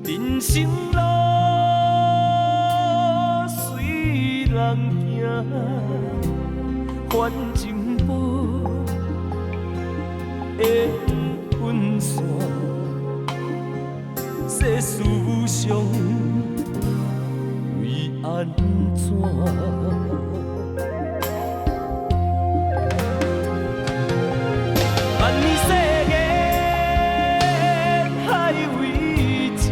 人生路随人行，反情无缘分线，世事无常，为安怎？万年世间海为情，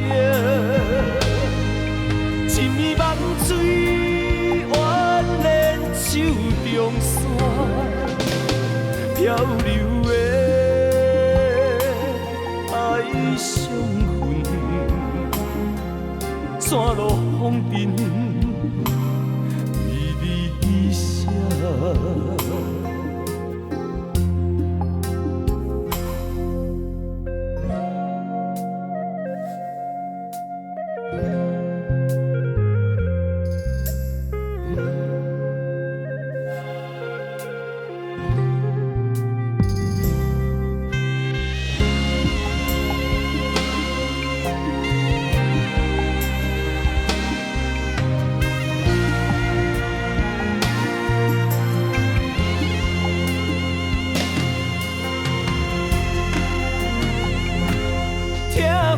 一暝梦水蜿蜒手中线，漂流的爱相份，山路风尘为你写。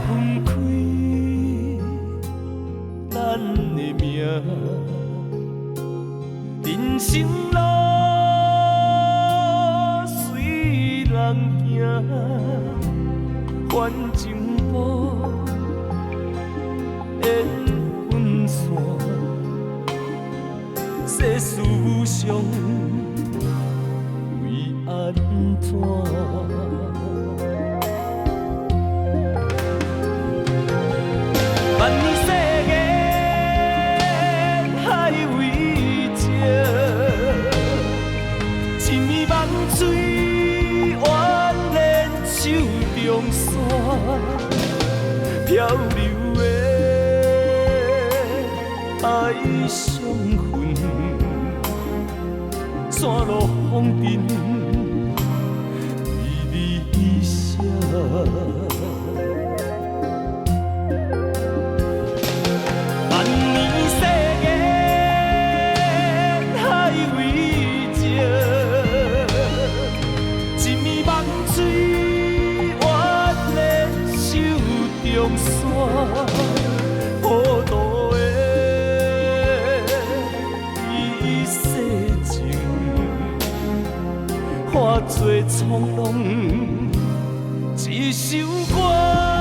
分开咱的命，人生路随人行，反情无缘分线，世事无常，为安怎？万年世间海为情，一暝梦水蜿蜒手中线，漂流的爱相份，山路风尘为你写。用山普渡的一世情，化作沧浪一首歌。